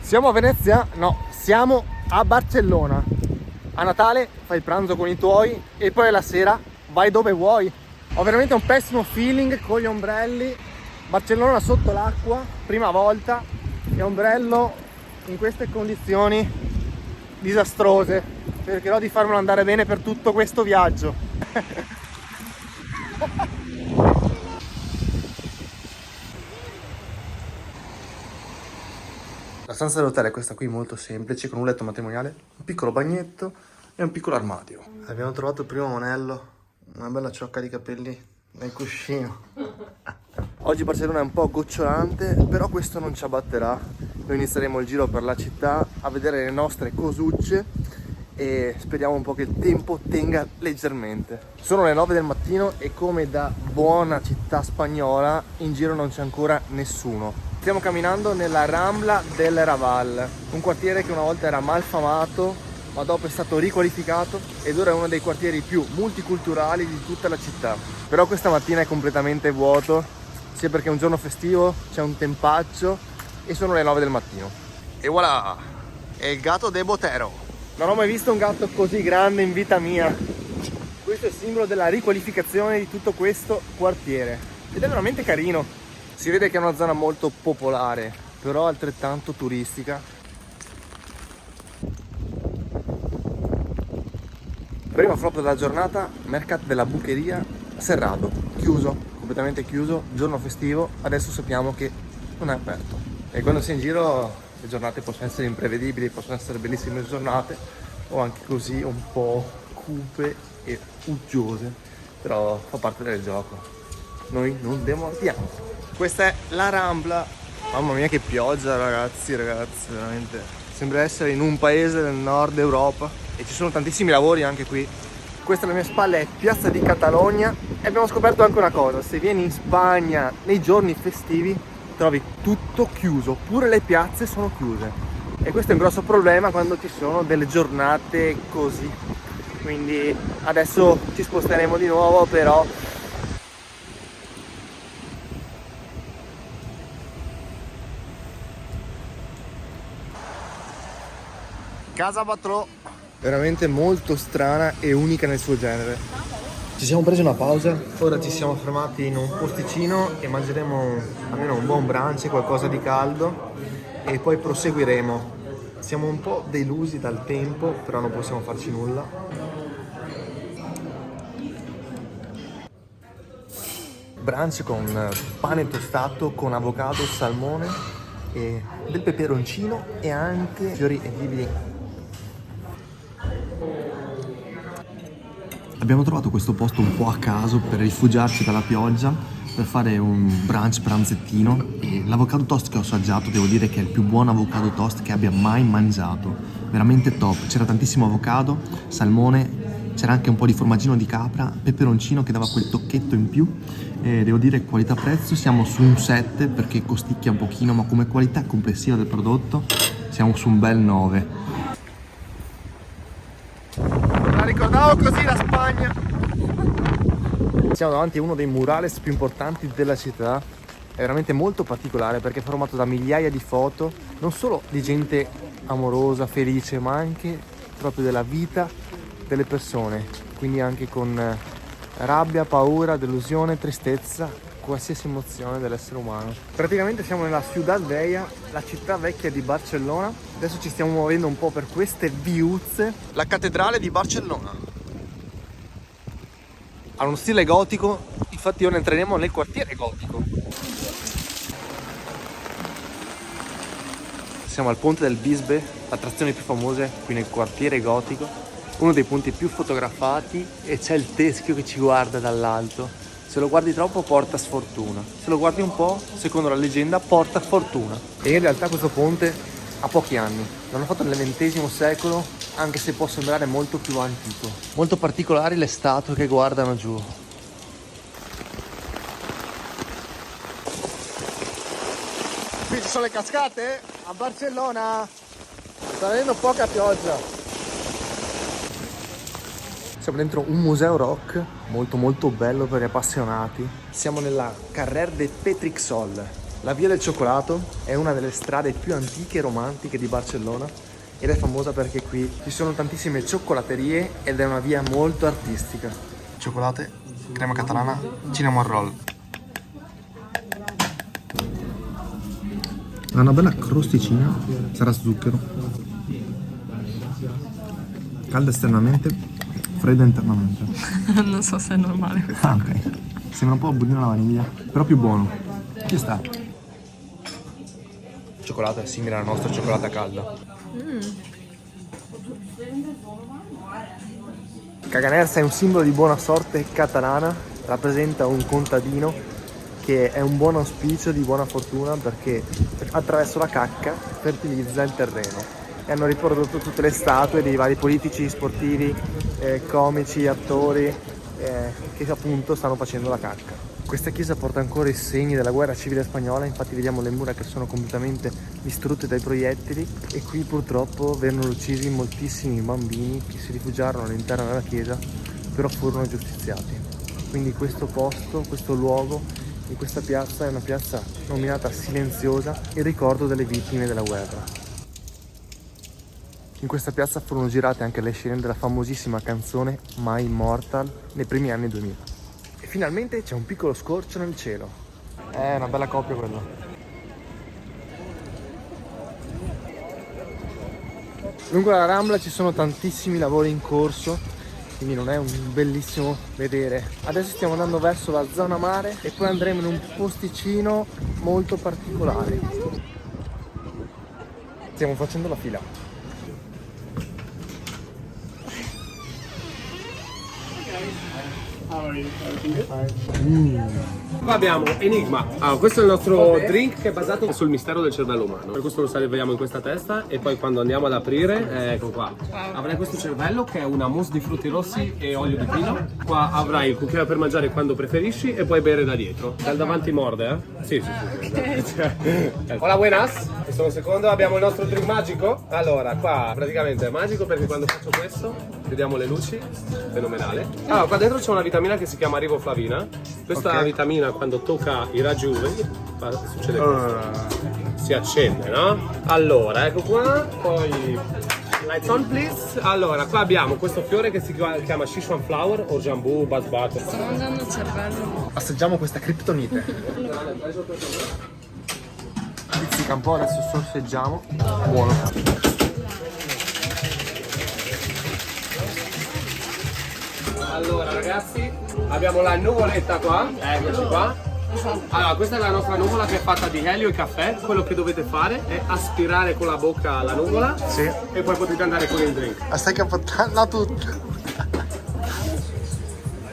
Siamo a Venezia? No, siamo a Barcellona. A Natale fai il pranzo con i tuoi e poi la sera vai dove vuoi. Ho veramente un pessimo feeling con gli ombrelli. Barcellona sotto l'acqua, prima volta, e ombrello in queste condizioni disastrose. Cercherò di farmelo andare bene per tutto questo viaggio. La stanza dell'hotel è questa qui, molto semplice, con un letto matrimoniale, un piccolo bagnetto e un piccolo armadio. Abbiamo trovato il primo monello, una bella ciocca di capelli nel cuscino. Oggi Barcellona è un po' gocciolante, però questo non ci abbatterà. Noi inizieremo il giro per la città a vedere le nostre cosucce e speriamo un po' che il tempo tenga leggermente. Sono le 9 del mattino e come da buona città spagnola in giro non c'è ancora nessuno. Stiamo camminando nella Rambla del Raval, un quartiere che una volta era malfamato, ma dopo è stato riqualificato ed ora è uno dei quartieri più multiculturali di tutta la città. Però questa mattina è completamente vuoto, sia perché è un giorno festivo, c'è un tempaccio e sono le 9 del mattino. E voilà, è il gatto de Botero. Non ho mai visto un gatto così grande in vita mia. Questo è il simbolo della riqualificazione di tutto questo quartiere ed è veramente carino. Si vede che è una zona molto popolare, però altrettanto turistica. Prima flop della giornata, mercato della Bucheria Cerrado, chiuso, completamente chiuso, giorno festivo, adesso sappiamo che non è aperto. E quando si è in giro le giornate possono essere imprevedibili, possono essere bellissime giornate o anche così un po' cupe e uggiose, però fa parte del gioco. Noi non demordiamo. Questa è la Rambla. Mamma mia che pioggia ragazzi, veramente. Sembra essere in un paese del nord Europa e ci sono tantissimi lavori anche qui. Questa alle mie spalle è Piazza di Catalogna e abbiamo scoperto anche una cosa: se vieni in Spagna nei giorni festivi trovi tutto chiuso, pure le piazze sono chiuse. E questo è un grosso problema quando ci sono delle giornate così. Quindi adesso ci sposteremo di nuovo, però Casa Batrò, veramente molto strana e unica nel suo genere. Ci siamo presi una pausa, ora ci siamo fermati in un posticino e mangeremo almeno un buon brunch, qualcosa di caldo e poi proseguiremo. Siamo un po' delusi dal tempo, però non possiamo farci nulla. Brunch con pane tostato, con avocado, salmone e del peperoncino e anche fiori edibili. Abbiamo trovato questo posto un po' a caso per rifugiarci dalla pioggia, per fare un brunch pranzettino e l'avocado toast che ho assaggiato devo dire che è il più buon avocado toast che abbia mai mangiato, veramente top. C'era tantissimo avocado, salmone, c'era anche un po' di formaggino di capra, peperoncino che dava quel tocchetto in più e devo dire qualità-prezzo siamo su un 7 perché costicchia un pochino, ma come qualità complessiva del prodotto siamo su un bel 9. Ricordavo così la Spagna. Siamo davanti a uno dei murales più importanti della città. È veramente molto particolare perché è formato da migliaia di foto, non solo di gente amorosa, felice, ma anche proprio della vita delle persone, quindi anche con rabbia, paura, delusione, tristezza, qualsiasi emozione dell'essere umano. Praticamente siamo nella Ciudad Vella, la città vecchia di Barcellona. Adesso ci stiamo muovendo un po' per queste viuzze. La cattedrale di Barcellona ha uno stile gotico, infatti ora entreremo nel quartiere gotico. Siamo al ponte del Bisbe, l'attrazione più famosa qui nel quartiere gotico, uno dei punti più fotografati, e c'è il teschio che ci guarda dall'alto. Se lo guardi troppo porta sfortuna, se lo guardi un po', secondo la leggenda, porta fortuna. E in realtà questo ponte ha pochi anni, l'hanno fatto nel XX secolo, anche se può sembrare molto più antico. Molto particolari le statue che guardano giù. Qui ci sono le cascate a Barcellona, sta venendo poca pioggia. Siamo dentro un museo rock molto bello per gli appassionati. Siamo nella Carrer de Petrixol, La Via del Cioccolato è una delle strade più antiche e romantiche di Barcellona ed è famosa perché qui ci sono tantissime cioccolaterie ed è una via molto artistica. Cioccolate, crema catalana, cinnamon roll. Ha una bella crosticina, sarà zucchero. Calda esternamente, fredda internamente. Non so se è normale questo. Ah, ok. Sembra un po' un budino alla vaniglia, però più buono. Ci sta. Il cioccolato è simile alla nostra cioccolata calda. Caganersa è un simbolo di buona sorte catalana, rappresenta un contadino che è un buon auspicio di buona fortuna perché attraverso la cacca fertilizza il terreno. E hanno riprodotto tutte le statue dei vari politici, sportivi, comici, attori che appunto stanno facendo la cacca. Questa chiesa porta ancora i segni della guerra civile spagnola, infatti vediamo le mura che sono completamente distrutte dai proiettili e qui purtroppo vennero uccisi moltissimi bambini che si rifugiarono all'interno della chiesa, però furono giustiziati. Quindi questo posto, questo luogo di questa piazza è una piazza nominata Silenziosa in ricordo delle vittime della guerra. In questa piazza furono girate anche le scene della famosissima canzone My Immortal nei primi anni 2000. E finalmente c'è un piccolo scorcio nel cielo. È una bella coppia quella. Lungo la Rambla ci sono tantissimi lavori in corso, quindi non è un bellissimo vedere. Adesso stiamo andando verso la zona mare e poi andremo in un posticino molto particolare. Stiamo facendo la fila. Qua abbiamo Enigma. Questo è il nostro drink che è basato sul mistero del cervello umano. Per questo lo salviamo in questa testa e poi quando andiamo ad aprire, ecco qua. Avrai questo cervello che è una mousse di frutti rossi e olio di pino. Qua avrai il cucchiaio per mangiare quando preferisci e puoi bere da dietro. Dal davanti morde, eh? Sì. Hola, buenas. Questo è un secondo, abbiamo il nostro drink magico. Allora, qua praticamente è magico perché quando faccio questo, vediamo le luci, fenomenale. Allora, qua dentro c'è una vitamina che si chiama riboflavina. Questa vitamina quando tocca i raggi UV succede questo. Si accende, no? Allora, ecco qua, poi lights on please. Allora, qua abbiamo questo fiore che si chiama Sichuan flower o Jambu Basbato. Sto mangiando il cervello. Assaggiamo questa criptonite. Pizzica un po', adesso sorseggiamo. Buono. Allora ragazzi, abbiamo la nuvoletta qua, eccoci qua. Allora, questa è la nostra nuvola che è fatta di elio e caffè. Quello che dovete fare è aspirare con la bocca la nuvola e poi potete andare con il drink. Stai capottando tutto.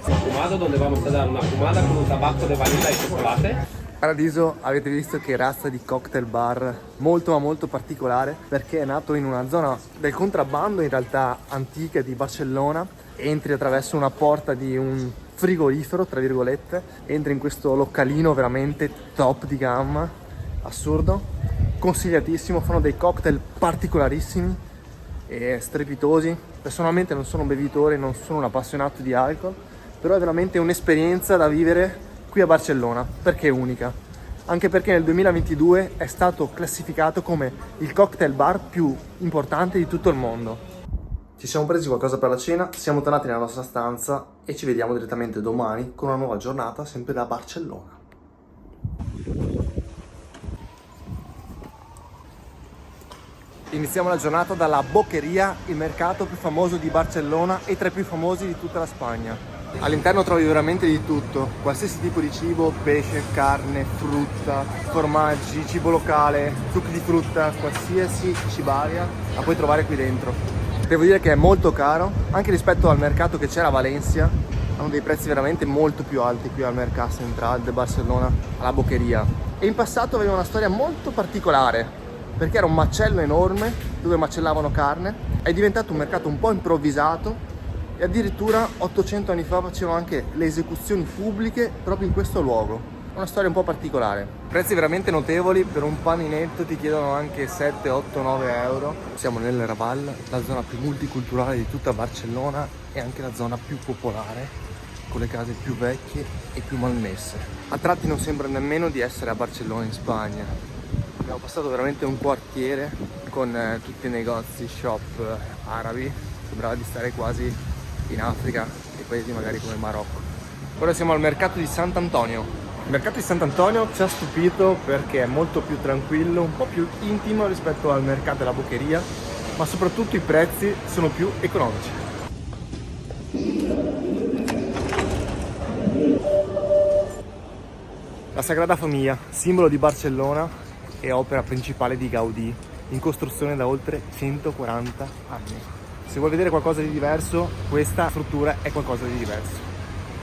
Un fumado dove vamos a dare una fumada con un tabacco di vanilla e cioccolate. Paradiso, avete visto che razza di cocktail bar molto ma molto particolare perché è nato in una zona del contrabbando in realtà antica di Barcellona. Entri attraverso una porta di un frigorifero, tra virgolette, entri in questo localino veramente top di gamma, assurdo, consigliatissimo, fanno dei cocktail particolarissimi e strepitosi. Personalmente non sono un bevitore, non sono un appassionato di alcol, però è veramente un'esperienza da vivere qui a Barcellona, perché è unica. Anche perché nel 2022 è stato classificato come il cocktail bar più importante di tutto il mondo. Ci siamo presi qualcosa per la cena, siamo tornati nella nostra stanza e ci vediamo direttamente domani con una nuova giornata sempre da Barcellona. Iniziamo la giornata dalla Boqueria, il mercato più famoso di Barcellona e tra i più famosi di tutta la Spagna. All'interno trovi veramente di tutto, qualsiasi tipo di cibo, pesce, carne, frutta, formaggi, cibo locale, succhi di frutta, qualsiasi cibaria la puoi trovare qui dentro. Devo dire che è molto caro, anche rispetto al mercato che c'era a Valencia, hanno dei prezzi veramente molto più alti qui al Mercat Central de Barcellona, alla Boqueria. E in passato aveva una storia molto particolare, perché era un macello enorme dove macellavano carne, è diventato un mercato un po' improvvisato e addirittura 800 anni fa facevano anche le esecuzioni pubbliche proprio in questo luogo. Una storia un po' particolare. Prezzi veramente notevoli, per un paninetto ti chiedono anche 7, 8, 9 euro. Siamo nel Raval, la zona più multiculturale di tutta Barcellona e anche la zona più popolare. con le case più vecchie e più malmesse. A tratti non sembra nemmeno di essere a Barcellona in Spagna. Abbiamo passato veramente un quartiere con tutti i negozi, shop arabi. Sembrava di stare quasi in Africa e paesi magari come il Marocco. Ora siamo al mercato di Sant'Antonio. Il mercato di Sant'Antonio ci ha stupito perché è molto più tranquillo, un po' più intimo rispetto al mercato della Boqueria, ma soprattutto i prezzi sono più economici. La Sagrada Famiglia, simbolo di Barcellona e opera principale di Gaudì, in costruzione da oltre 140 anni. Se vuoi vedere qualcosa di diverso, questa struttura è qualcosa di diverso.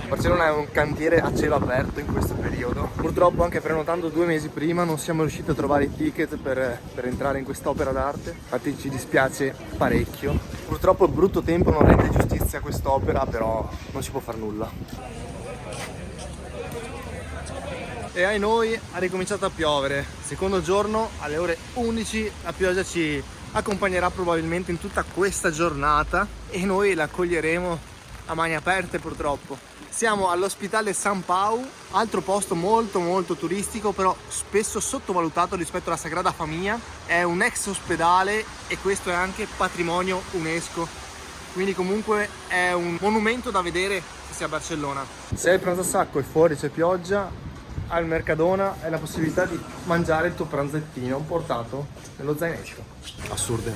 Barcellona è un cantiere a cielo aperto in questo periodo. Purtroppo, anche prenotando 2 mesi prima, non siamo riusciti a trovare i ticket per entrare in quest'opera d'arte. Infatti ci dispiace parecchio. Purtroppo il brutto tempo non rende giustizia a quest'opera, però non si può far nulla. E ai noi ha ricominciato a piovere. Secondo giorno, alle ore 11, la pioggia ci accompagnerà probabilmente in tutta questa giornata e noi la coglieremo a mani aperte purtroppo. Siamo all'Hospital Sant Pau, altro posto molto turistico, però spesso sottovalutato rispetto alla Sagrada Famiglia. È un ex ospedale e questo è anche patrimonio UNESCO, quindi comunque è un monumento da vedere se si è a Barcellona. Se hai il pranzo a sacco e fuori c'è pioggia, al Mercadona hai la possibilità di mangiare il tuo pranzettino portato nello zainetto. Assurdo.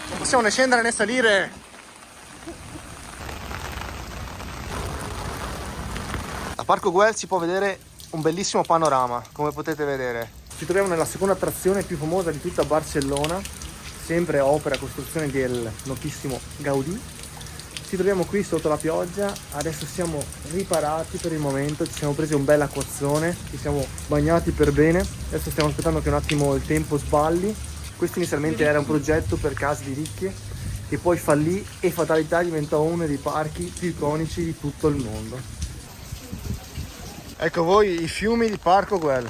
Non possiamo né scendere né salire. Da Parco Güell si può vedere un bellissimo panorama, come potete vedere. Ci troviamo nella seconda attrazione più famosa di tutta Barcellona, sempre opera e costruzione del notissimo Gaudì. Ci troviamo qui sotto la pioggia, adesso siamo riparati per il momento, ci siamo presi un bel acquazzone, ci siamo bagnati per bene, adesso stiamo aspettando che un attimo il tempo sballi. Questo inizialmente era un progetto per case di ricchi che poi fallì e fatalità diventò uno dei parchi più iconici di tutto il mondo. Ecco voi i fiumi di Parco Güell.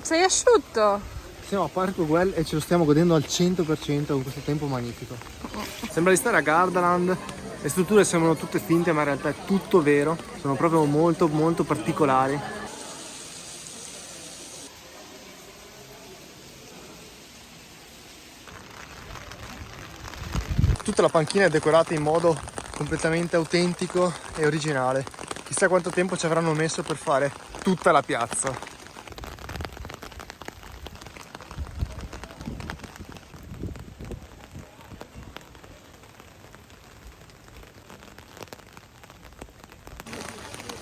Sei asciutto? Siamo a Parco Güell e ce lo stiamo godendo al 100% con questo tempo magnifico. Sembra di stare a Gardaland, le strutture sembrano tutte finte ma in realtà è tutto vero, sono proprio molto particolari. Tutta la panchina è decorata in modo completamente autentico e originale. Chissà quanto tempo ci avranno messo per fare tutta la piazza.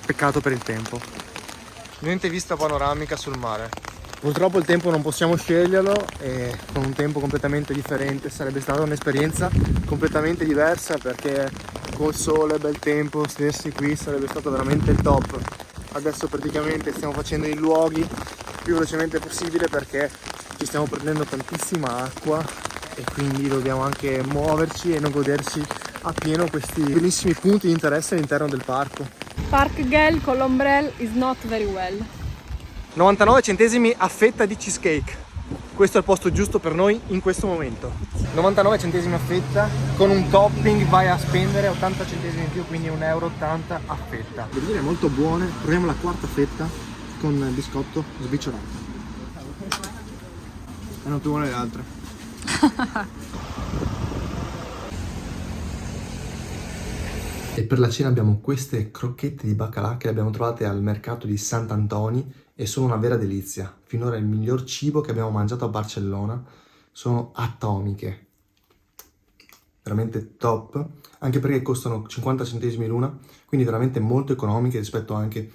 Peccato per il tempo. Niente vista panoramica sul mare. Purtroppo il tempo non possiamo sceglierlo e con un tempo completamente differente sarebbe stata un'esperienza completamente diversa, perché col sole, bel tempo, sedersi qui sarebbe stato veramente il top. Adesso praticamente stiamo facendo i luoghi il più velocemente possibile perché ci stiamo prendendo tantissima acqua e quindi dobbiamo anche muoverci e non goderci appieno questi bellissimi punti di interesse all'interno del parco. Park Güell con l'ombrelle is not very well. 99 centesimi a fetta di cheesecake. Questo è il posto giusto per noi in questo momento. 99 centesimi a fetta, con un topping vai a spendere 80 centesimi in più, quindi €1,80 a fetta. Devo dire molto buone. Proviamo la quarta fetta con il biscotto sbriciolato. Erano più buone le altre. E per la cena abbiamo queste crocchette di baccalà che le abbiamo trovate al mercato di Sant'Antoni e sono una vera delizia. Finora il miglior cibo che abbiamo mangiato a Barcellona. Sono atomiche, veramente top, anche perché costano 50 centesimi l'una, quindi veramente molto economiche rispetto anche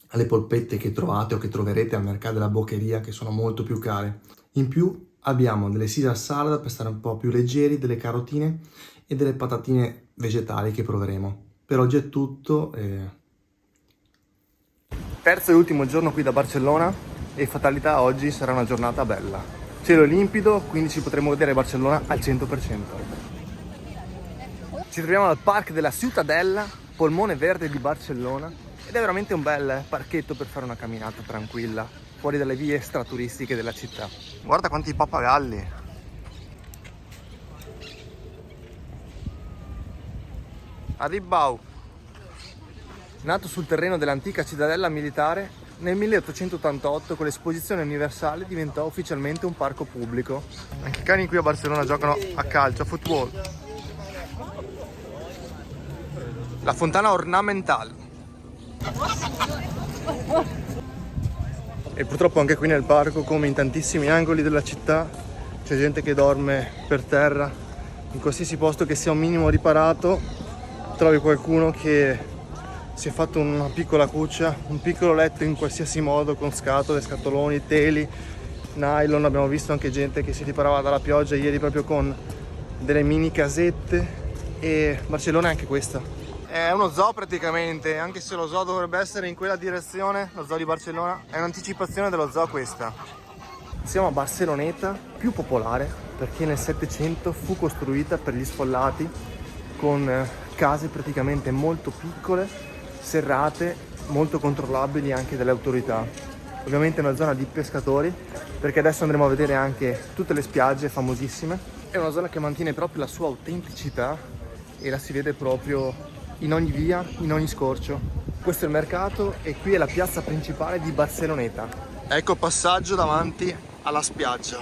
alle polpette che trovate o che troverete al mercato della Boqueria, che sono molto più care. In più abbiamo delle Caesar salad per stare un po' più leggeri, delle carotine e delle patatine vegetali che proveremo. Per oggi è tutto. Terzo e ultimo giorno qui da Barcellona e fatalità, oggi sarà una giornata bella. Cielo limpido, quindi ci potremo vedere Barcellona al 100%. Ci troviamo al Parc della Ciutadella, polmone verde di Barcellona, ed è veramente un bel parchetto per fare una camminata tranquilla fuori dalle vie straturistiche della città. Guarda quanti pappagalli! a Ribbau. Nato sul terreno dell'antica cittadella militare, nel 1888 con l'esposizione universale diventò ufficialmente un parco pubblico. Anche i cani qui a Barcellona giocano a calcio, a football. La fontana ornamentale. E purtroppo anche qui nel parco, come in tantissimi angoli della città, c'è gente che dorme per terra. In qualsiasi posto che sia un minimo riparato, trovi qualcuno che si è fatto una piccola cuccia, un piccolo letto in qualsiasi modo, con scatole, scatoloni, teli, nylon. Abbiamo visto anche gente che si riparava dalla pioggia ieri proprio con delle mini casette. E Barcellona è anche questa. È uno zoo praticamente, anche se lo zoo dovrebbe essere in quella direzione, lo zoo di Barcellona. È un'anticipazione dello zoo questa. Siamo a Barceloneta, più popolare, perché nel 700 fu costruita per gli sfollati, con case praticamente molto piccole, serrate, molto controllabili anche dalle autorità. Ovviamente è una zona di pescatori, perché adesso andremo a vedere anche tutte le spiagge famosissime. È una zona che mantiene proprio la sua autenticità e la si vede proprio in ogni via, in ogni scorcio. Questo è il mercato e qui è la piazza principale di Barceloneta. Ecco il passaggio davanti alla spiaggia.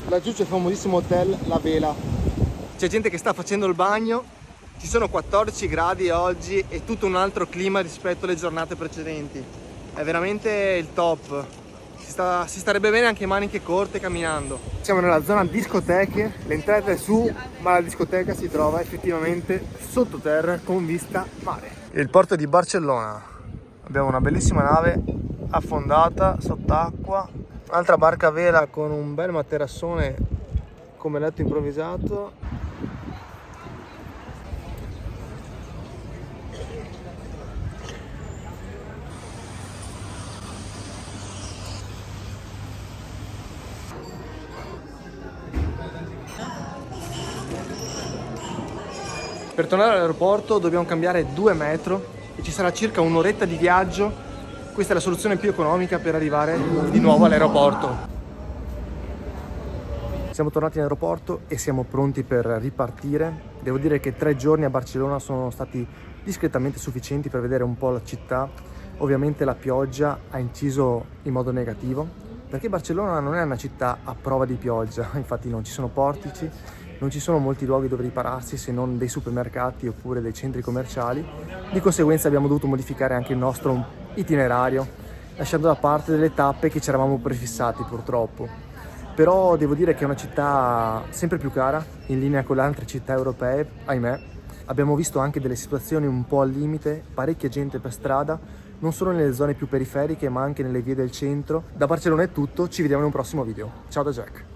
Laggiù c'è il famosissimo hotel La Vela. C'è gente che sta facendo il bagno. Ci sono 14 gradi oggi e tutto un altro clima rispetto alle giornate precedenti. È veramente il top. Si starebbe bene anche in maniche corte camminando. Siamo nella zona discoteche, l'entrata è su, ma la discoteca si trova effettivamente sottoterra con vista mare. Il porto di Barcellona. Abbiamo una bellissima nave affondata sott'acqua, un'altra barca a vela con un bel materassone come letto improvvisato. Per tornare all'aeroporto dobbiamo cambiare 2 metro e ci sarà circa un'oretta di viaggio. Questa è la soluzione più economica per arrivare di nuovo all'aeroporto. Siamo tornati in aeroporto e siamo pronti per ripartire. Devo dire che 3 giorni a Barcellona sono stati discretamente sufficienti per vedere un po' la città. Ovviamente la pioggia ha inciso in modo negativo, perché Barcellona non è una città a prova di pioggia, infatti non ci sono portici, non ci sono molti luoghi dove ripararsi se non dei supermercati oppure dei centri commerciali. Di conseguenza abbiamo dovuto modificare anche il nostro itinerario, lasciando da parte delle tappe che ci eravamo prefissati purtroppo. Però devo dire che è una città sempre più cara, in linea con le altre città europee, ahimè. Abbiamo visto anche delle situazioni un po' al limite, parecchia gente per strada, non solo nelle zone più periferiche ma anche nelle vie del centro. Da Barcellona è tutto, ci vediamo in un prossimo video. Ciao da Jack!